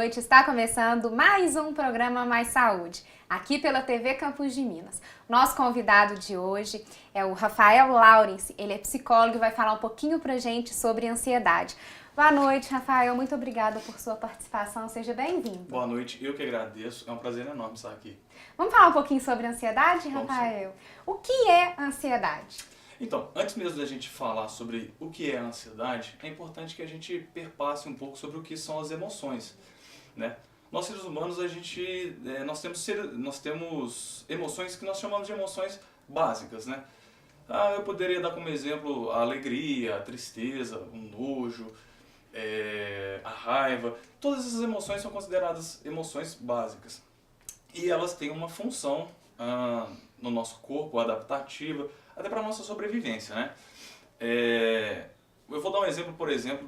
noite. Está começando mais um programa Mais Saúde, aqui pela TV Campos de Minas. Nosso convidado de hoje é o Rafael Lawrence. Ele é psicólogo e vai falar um pouquinho pra gente sobre ansiedade. Boa noite, Rafael. Muito obrigada por sua participação. Seja bem-vindo. Boa noite. Eu que agradeço. É um prazer enorme estar aqui. Vamos falar um pouquinho sobre ansiedade, Rafael? O que é ansiedade? Então, antes mesmo da gente falar sobre o que é a ansiedade, é importante que a gente perpasse um pouco sobre o que são as emoções, né? Nós seres humanos, nós temos emoções que nós chamamos de emoções básicas, né? Eu poderia dar como exemplo a alegria, a tristeza, o nojo, a raiva. Todas essas emoções são consideradas emoções básicas. E elas têm uma função no nosso corpo, adaptativa, até para a nossa sobrevivência, né? Eu vou dar um exemplo, por exemplo,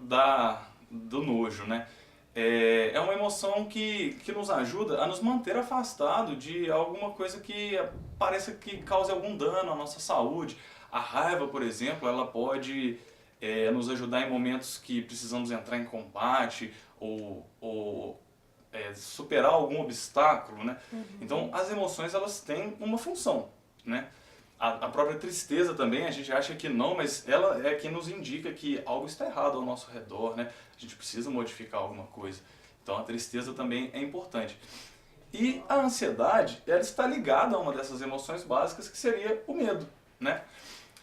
do nojo, né? É uma emoção que nos ajuda a nos manter afastado de alguma coisa que pareça que cause algum dano à nossa saúde. A raiva, por exemplo, ela pode nos ajudar em momentos que precisamos entrar em combate ou superar algum obstáculo, né? Então, as emoções, elas têm uma função, né? A própria tristeza também, a gente acha que não, mas ela é quem nos indica que algo está errado ao nosso redor, né? A gente precisa modificar alguma coisa. Então, a tristeza também é importante. E a ansiedade, ela está ligada a uma dessas emoções básicas, que seria o medo, né?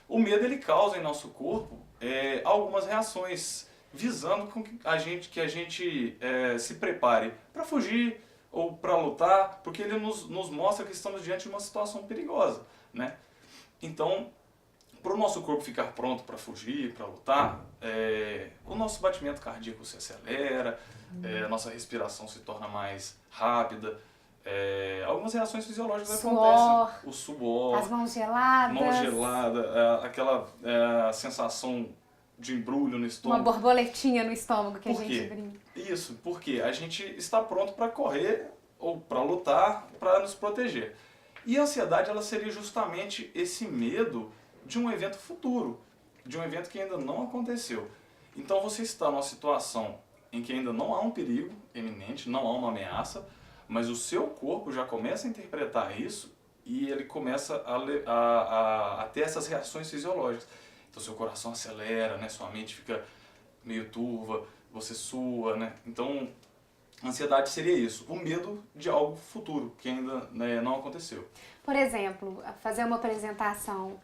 O medo, ele causa em nosso corpo algumas reações, visando que a gente se prepare para fugir ou para lutar, porque ele nos mostra que estamos diante de uma situação perigosa, né? Então, para o nosso corpo ficar pronto para fugir, para lutar, o nosso batimento cardíaco se acelera, a nossa respiração se torna mais rápida, algumas reações fisiológicas acontecem. O suor, as mãos geladas, mão gelada, aquela sensação de embrulho no estômago. Uma borboletinha no estômago que a gente quê? brinca. Isso, porque a gente está pronto para correr ou para lutar, para nos proteger. E a ansiedade, ela seria justamente esse medo de um evento futuro, de um evento que ainda não aconteceu. Então você está numa situação em que ainda não há um perigo iminente, não há uma ameaça, mas o seu corpo já começa a interpretar isso e ele começa a ter essas reações fisiológicas. Então seu coração acelera, né? Sua mente fica meio turva, você sua, né? Então, ansiedade seria isso, o medo de algo futuro que ainda, né, não aconteceu. Por exemplo, fazer uma apresentação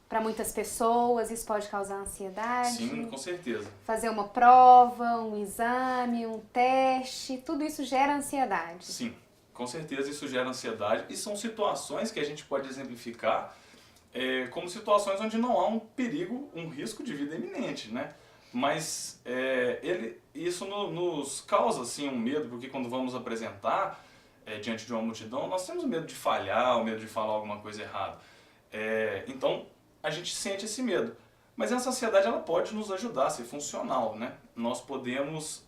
para muitas pessoas, isso pode causar ansiedade? Sim, com certeza. Fazer uma prova, um exame, um teste, tudo isso gera ansiedade? Sim, com certeza isso gera ansiedade e são situações que a gente pode exemplificar como situações onde não há um perigo, um risco de vida iminente, né? Mas isso nos causa assim, um medo, porque quando vamos apresentar diante de uma multidão, nós temos medo de falhar, o medo de falar alguma coisa errada. Então, a gente sente esse medo. Mas essa ansiedade, ela pode nos ajudar a ser funcional, né? Nós podemos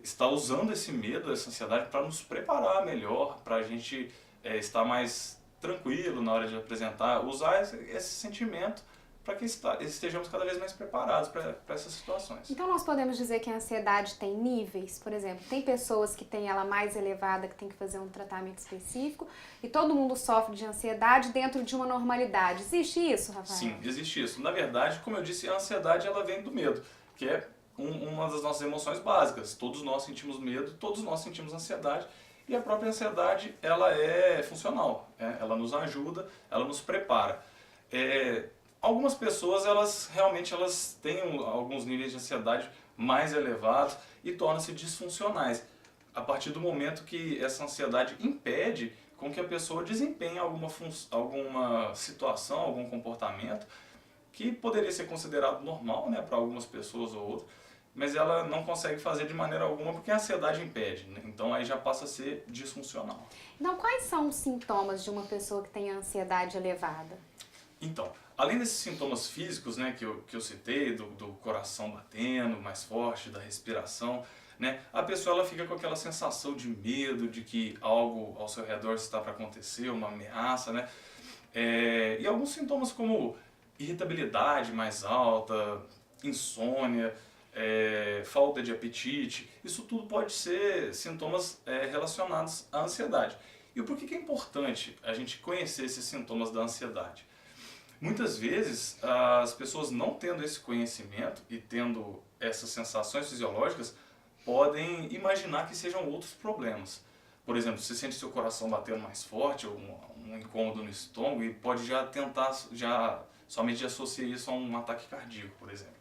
estar usando esse medo, essa ansiedade, para nos preparar melhor, para a gente estar mais tranquilo na hora de apresentar, usar esse sentimento para que estejamos cada vez mais preparados para essas situações. Então nós podemos dizer que a ansiedade tem níveis? Por exemplo, tem pessoas que têm ela mais elevada, que tem que fazer um tratamento específico, e todo mundo sofre de ansiedade dentro de uma normalidade. Existe isso, Rafael? Sim, existe isso. Na verdade, como eu disse, a ansiedade ela vem do medo, que é uma das nossas emoções básicas. Todos nós sentimos medo, todos nós sentimos ansiedade, e a própria ansiedade ela é funcional, ela nos ajuda, ela nos prepara. Algumas pessoas, elas têm alguns níveis de ansiedade mais elevados e tornam-se disfuncionais. A partir do momento que essa ansiedade impede com que a pessoa desempenhe alguma situação, algum comportamento que poderia ser considerado normal, né, para algumas pessoas ou outras, mas ela não consegue fazer de maneira alguma porque a ansiedade impede, né? Então aí já passa a ser disfuncional. Então quais são os sintomas de uma pessoa que tem ansiedade elevada? Então, além desses sintomas físicos, né, que eu citei, do coração batendo mais forte, da respiração, né, a pessoa ela fica com aquela sensação de medo, de que algo ao seu redor está para acontecer, uma ameaça, né? E alguns sintomas como irritabilidade mais alta, insônia, falta de apetite, isso tudo pode ser sintomas relacionados à ansiedade. E por que é importante a gente conhecer esses sintomas da ansiedade? Muitas vezes as pessoas não tendo esse conhecimento e tendo essas sensações fisiológicas podem imaginar que sejam outros problemas. Por exemplo, você sente seu coração batendo mais forte, ou um incômodo no estômago, e pode já tentar, somente associar isso a um ataque cardíaco, por exemplo.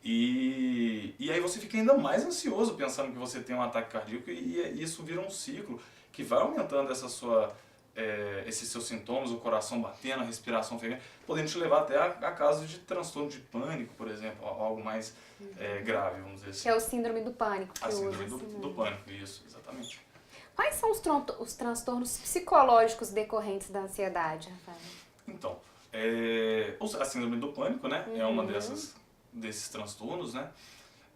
E aí você fica ainda mais ansioso pensando que você tem um ataque cardíaco e isso vira um ciclo que vai aumentando esses seus sintomas, o coração batendo, a respiração ofegante, podendo te levar até a casos de transtorno de pânico, por exemplo, algo mais grave, vamos dizer assim. Que é o síndrome do pânico. A síndrome do pânico, isso, exatamente. Quais são os transtornos psicológicos decorrentes da ansiedade, Rafael? Então, a síndrome do pânico, né, é uma desses transtornos, né.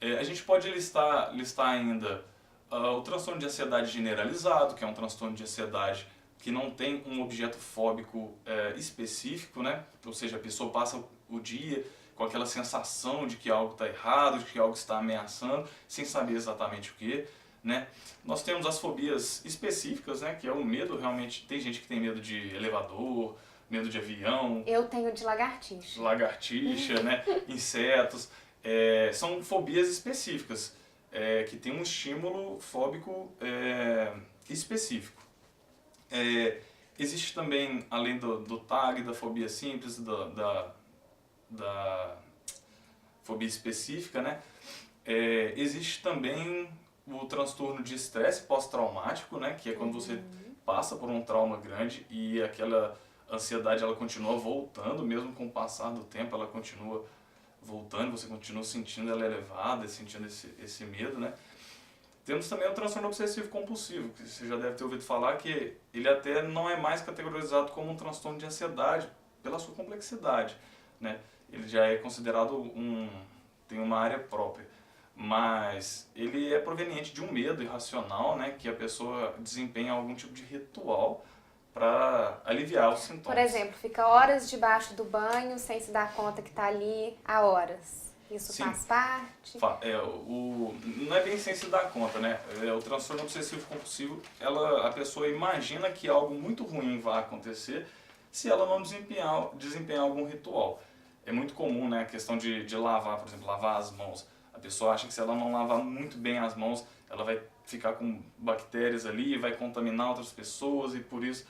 A gente pode listar ainda o transtorno de ansiedade generalizado, que é um transtorno de ansiedade que não tem um objeto fóbico específico, né, ou seja, a pessoa passa o dia com aquela sensação de que algo está errado, de que algo está ameaçando, sem saber exatamente o que, né. Nós temos as fobias específicas, né, que é o medo, realmente, tem gente que tem medo de elevador, medo de avião. Eu tenho de lagartixa. Lagartixa, né, insetos, são fobias específicas, que tem um estímulo fóbico específico. Existe também, além do TAG, da fobia simples, da fobia específica, né, existe também o transtorno de estresse pós-traumático, né, que é quando você passa por um trauma grande e aquela ansiedade ela continua voltando, mesmo com o passar do tempo ela continua voltando, você continua sentindo ela elevada, sentindo esse medo, né. Temos também o transtorno obsessivo compulsivo, que você já deve ter ouvido falar que ele até não é mais categorizado como um transtorno de ansiedade pela sua complexidade, né. Ele já é considerado tem uma área própria, mas ele é proveniente de um medo irracional, né, que a pessoa desempenha algum tipo de ritual para aliviar os sintomas. Por exemplo, fica horas debaixo do banho sem se dar conta que está ali há horas. Isso Sim. faz parte? Não é bem sem se dar conta, né? O transtorno obsessivo compulsivo, a pessoa imagina que algo muito ruim vai acontecer se ela não desempenhar algum ritual. É muito comum, né, a questão de lavar, por exemplo, lavar as mãos. A pessoa acha que se ela não lavar muito bem as mãos, ela vai ficar com bactérias ali, vai contaminar outras pessoas e por isso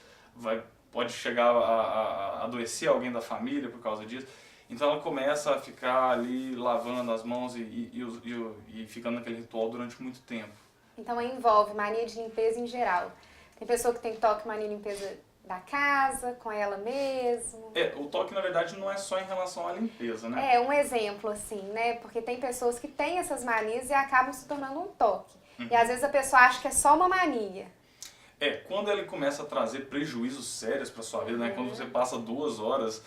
pode chegar a adoecer alguém da família por causa disso. Então ela começa a ficar ali lavando as mãos e ficando naquele ritual durante muito tempo. Então envolve mania de limpeza em geral. Tem pessoa que tem toque, mania de limpeza da casa, com ela mesmo. O toque na verdade não é só em relação à limpeza, né? É um exemplo assim, né? Porque tem pessoas que têm essas manias e acabam se tornando um toque. E às vezes a pessoa acha que é só uma mania. Quando ele começa a trazer prejuízos sérios para sua vida, né? Quando você passa 2 horas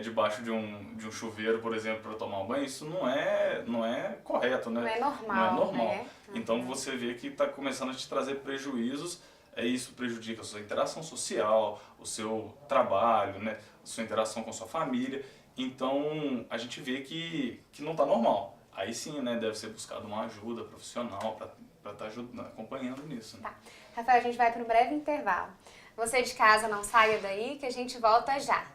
debaixo de um chuveiro, por exemplo, para tomar um banho, isso não é correto, né? Não é normal. Não é normal. Né? Então você vê que está começando a te trazer prejuízos, isso prejudica a sua interação social, o seu trabalho, né? A sua interação com a sua família. Então a gente vê que não está normal. Aí sim, né, deve ser buscado uma ajuda profissional para estar acompanhando nisso. Né? Tá. Rafael, a gente vai para um breve intervalo. Você de casa não saia daí que a gente volta já.